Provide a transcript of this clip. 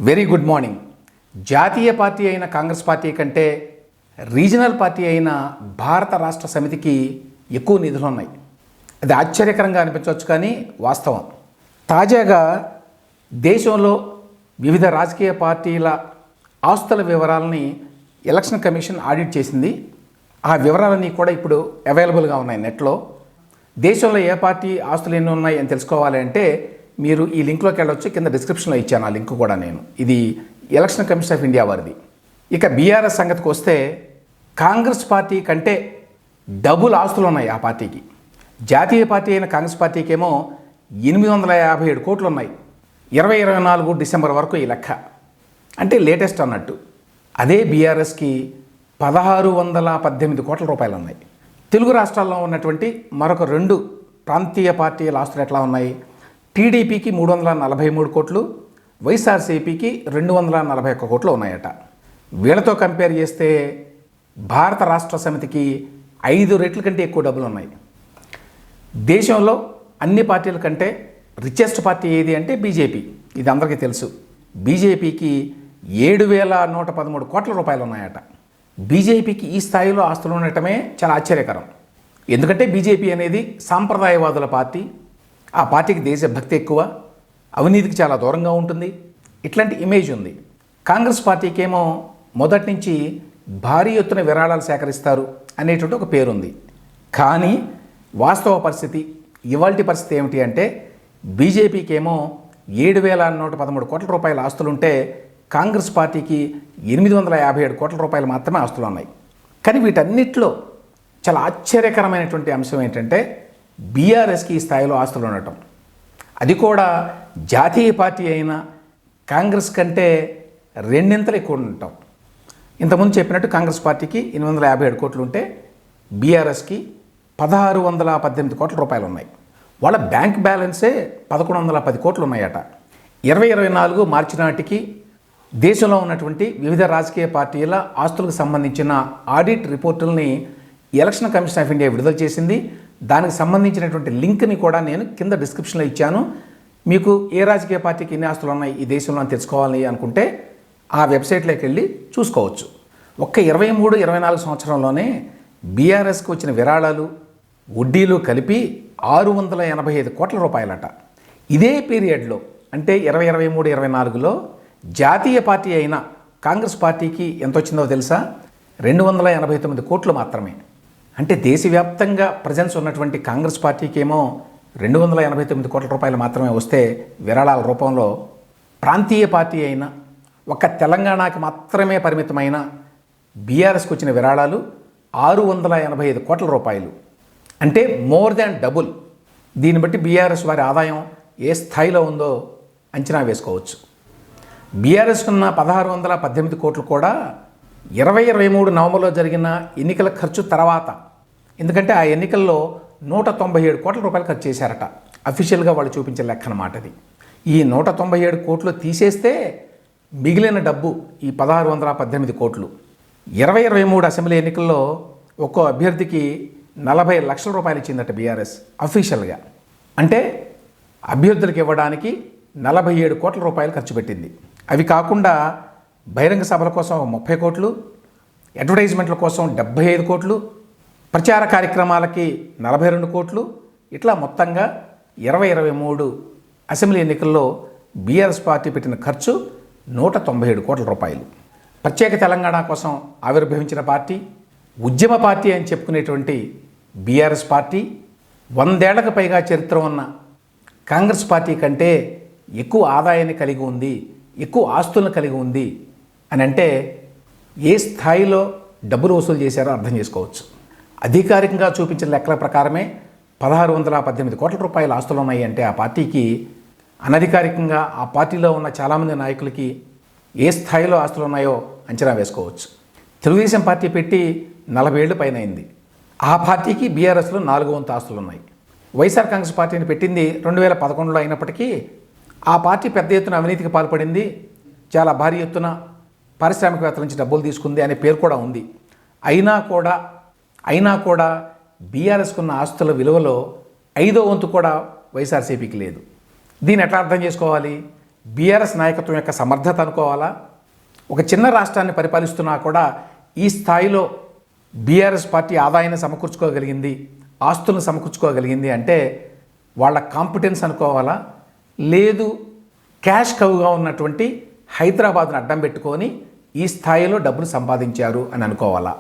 Very good morning. జాతీయ party అయిన Congress party కంటే రీజనల్ పార్టీ అయిన భారత రాష్ట్ర సమితికి ఎక్కువ నిధులు ఉన్నాయి. అది ఆశ్చర్యకరంగా అనిపించవచ్చు, కానీ వాస్తవం. తాజాగా దేశంలో వివిధ రాజకీయ పార్టీల ఆస్తుల వివరాలని ఎలక్షన్ కమిషన్ ఆడిట్ చేసింది. ఆ వివరాలన్నీ కూడా ఇప్పుడు అవైలబుల్గా ఉన్నాయి నెట్లో. దేశంలో ఏ పార్టీ ఆస్తులు ఎన్ని ఉన్నాయి అని తెలుసుకోవాలి అంటే మీరు ఈ లింక్లోకి వెళ్ళొచ్చు. కింద డిస్క్రిప్షన్లో ఇచ్చాను ఆ లింక్ కూడా నేను. ఇది ఎలక్షన్ కమిషన్ ఆఫ్ ఇండియా వారిది. ఇక బీఆర్ఎస్ సంగతికి వస్తే కాంగ్రెస్ పార్టీ కంటే డబుల్ ఆస్తులు ఉన్నాయి ఆ పార్టీకి. జాతీయ పార్టీ అయిన కాంగ్రెస్ పార్టీకి ఏమో 857 కోట్లు ఉన్నాయి 2024 డిసెంబర్ వరకు ఈ లెక్క, అంటే లేటెస్ట్ అన్నట్టు. అదే బీఆర్ఎస్కి 1618 కోట్ల రూపాయలు ఉన్నాయి. తెలుగు రాష్ట్రాల్లో ఉన్నటువంటి మరొక 2 ప్రాంతీయ పార్టీల ఆస్తులు ఎట్లా ఉన్నాయి? టీడీపీకి 343 కోట్లు, వైఎస్ఆర్సీపీకి 241 కోట్లు ఉన్నాయట. వీళ్ళతో కంపేర్ చేస్తే భారత రాష్ట్ర సమితికి 5 రెట్ల కంటే ఎక్కువ డబ్బులు ఉన్నాయి. దేశంలో అన్ని పార్టీల కంటే రిచెస్ట్ పార్టీ ఏది అంటే బీజేపీ. ఇది అందరికీ తెలుసు. బీజేపీకి 7113 కోట్ల రూపాయలు ఉన్నాయట. బీజేపీకి ఈ స్థాయిలో ఆస్తులు ఉండటమే చాలా ఆశ్చర్యకరం. ఎందుకంటే బీజేపీ అనేది సాంప్రదాయవాదుల పార్టీ. ఆ పార్టీకి దేశభక్తి ఎక్కువ, అవినీతికి చాలా దూరంగా ఉంటుంది, ఇట్లాంటి ఇమేజ్ ఉంది. కాంగ్రెస్ పార్టీకి ఏమో మొదటి నుంచి భారీ ఎత్తున విరాళాలు సేకరిస్తారు అనేటువంటి ఒక పేరుంది. కానీ వాస్తవ పరిస్థితి, ఇవాల్టి పరిస్థితి ఏమిటి అంటే బీజేపీకి ఏమో 7113 కోట్ల రూపాయల ఆస్తులుంటే కాంగ్రెస్ పార్టీకి 857 కోట్ల రూపాయలు మాత్రమే ఆస్తులు ఉన్నాయి. కానీ వీటన్నిటిలో చాలా ఆశ్చర్యకరమైనటువంటి అంశం ఏంటంటే బీఆర్ఎస్కి ఈ స్థాయిలో ఆస్తులు ఉండటం. అది కూడా జాతీయ పార్టీ అయిన కాంగ్రెస్ కంటే 2 ఎక్కువ ఉండటం. ఇంతకుముందు చెప్పినట్టు కాంగ్రెస్ పార్టీకి 857 కోట్లు ఉంటే బీఆర్ఎస్కి 1618 కోట్ల రూపాయలు ఉన్నాయి. వాళ్ళ బ్యాంక్ బ్యాలెన్సే 1110 కోట్లు ఉన్నాయట. 2024 మార్చి నాటికి దేశంలో ఉన్నటువంటి వివిధ రాజకీయ పార్టీల ఆస్తులకు సంబంధించిన ఆడిట్ రిపోర్టుల్ని ఎలక్షన్ కమిషన్ ఆఫ్ ఇండియా విడుదల చేసింది. దానికి సంబంధించినటువంటి లింక్ని కూడా నేను కింద డిస్క్రిప్షన్లో ఇచ్చాను. మీకు ఏ రాజకీయ పార్టీకి ఎన్ని ఆస్తులు ఉన్నాయి ఈ దేశంలో అని తెలుసుకోవాలి అనుకుంటే ఆ వెబ్సైట్లోకి వెళ్ళి చూసుకోవచ్చు. ఒక్క 23-24 సంవత్సరంలోనే బీఆర్ఎస్కి వచ్చిన విరాళాలు వడ్డీలు కలిపి 685 కోట్ల రూపాయలట. ఇదే పీరియడ్లో అంటే 2023-24లో జాతీయ పార్టీ అయిన కాంగ్రెస్ పార్టీకి ఎంత వచ్చిందో తెలుసా? 289 కోట్లు మాత్రమే. అంటే దేశవ్యాప్తంగా ప్రజెన్స్ ఉన్నటువంటి కాంగ్రెస్ పార్టీకి ఏమో 289 కోట్ల రూపాయలు మాత్రమే వస్తే విరాళాల రూపంలో, ప్రాంతీయ పార్టీ అయిన ఒక తెలంగాణకి మాత్రమే పరిమితమైన బీఆర్ఎస్కి వచ్చిన విరాళాలు 685 కోట్ల రూపాయలు, అంటే మోర్ దాన్ డబుల్. దీన్ని బట్టి బీఆర్ఎస్ వారి ఆదాయం ఏ స్థాయిలో ఉందో అంచనా వేసుకోవచ్చు. బీఆర్ఎస్కి ఉన్న 1618 కోట్లు కూడా 2023 నవంబర్లో జరిగిన ఎన్నికల ఖర్చు తర్వాత, ఎందుకంటే ఆ ఎన్నికల్లో 197 కోట్ల రూపాయలు ఖర్చు చేశారట. అఫీషియల్గా వాళ్ళు చూపించే లెక్క అన్నమాట అది. ఈ 197 కోట్లు తీసేస్తే మిగిలిన డబ్బు ఈ 1618 కోట్లు. 2023 అసెంబ్లీ ఎన్నికల్లో ఒక్కో అభ్యర్థికి 40 లక్షల రూపాయలు ఇచ్చిందట బీఆర్ఎస్ అఫీషియల్గా. అంటే అభ్యర్థులకు ఇవ్వడానికి 47 కోట్ల రూపాయలు ఖర్చు పెట్టింది. అవి కాకుండా బహిరంగ సభల కోసం 30 కోట్లు, అడ్వర్టైజ్మెంట్ల కోసం 75 కోట్లు, ప్రచార కార్యక్రమాలకి 42 కోట్లు, ఇట్లా మొత్తంగా 2023 అసెంబ్లీ ఎన్నికల్లో బీఆర్ఎస్ పార్టీ పెట్టిన ఖర్చు 197 కోట్ల రూపాయలు. ప్రత్యేక తెలంగాణ కోసం ఆవిర్భవించిన పార్టీ, ఉద్యమ పార్టీ అని చెప్పుకునేటువంటి బీఆర్ఎస్ పార్టీ 100 ఏళ్లకు పైగా చరిత్ర ఉన్న కాంగ్రెస్ పార్టీ కంటే ఎక్కువ ఆదాయాన్ని కలిగి ఉంది, ఎక్కువ ఆస్తులను కలిగి ఉంది అని అంటే ఏ స్థాయిలో డబ్బులు వసూలు చేశారో అర్థం చేసుకోవచ్చు. అధికారికంగా చూపించిన లెక్కల ప్రకారమే 1618 కోట్ల రూపాయల ఆస్తులు ఉన్నాయి అంటే ఆ పార్టీకి, అనధికారికంగా ఆ పార్టీలో ఉన్న చాలామంది నాయకులకి ఏ స్థాయిలో ఆస్తులు ఉన్నాయో అంచనా వేసుకోవచ్చు. తెలుగుదేశం పార్టీ పెట్టి 40 ఏళ్ళు పైన అయింది. ఆ పార్టీకి బీఆర్ఎస్లో 4వ వంతు ఆస్తులు ఉన్నాయి. వైఎస్ఆర్ కాంగ్రెస్ పార్టీని పెట్టింది 2011లో అయినప్పటికీ ఆ పార్టీ పెద్ద ఎత్తున అవినీతికి పాల్పడింది, చాలా భారీ ఎత్తున పారిశ్రామికవేత్తల నుంచి డబ్బులు తీసుకుంది అనే పేరు కూడా ఉంది. అయినా కూడా బీఆర్ఎస్కు ఉన్న ఆస్తుల విలువలో 5వ వంతు కూడా వైఎస్ఆర్సీపీకి లేదు. దీన్ని ఎట్లా అర్థం చేసుకోవాలి? బీఆర్ఎస్ నాయకత్వం యొక్క సమర్థత అనుకోవాలా? ఒక చిన్న రాష్ట్రాన్ని పరిపాలిస్తున్నా కూడా ఈ స్థాయిలో బీఆర్ఎస్ పార్టీ ఆదాయాన్ని సమకూర్చుకోగలిగింది, ఆస్తులను సమకూర్చుకోగలిగింది అంటే వాళ్ళ కాంపిటెన్స్ అనుకోవాలా? లేదు క్యాష్ కవుగా ఉన్నటువంటి హైదరాబాద్ను అడ్డం పెట్టుకొని ఈ స్థాయిలో డబ్బులు సంపాదించారు అని అనుకోవాలా?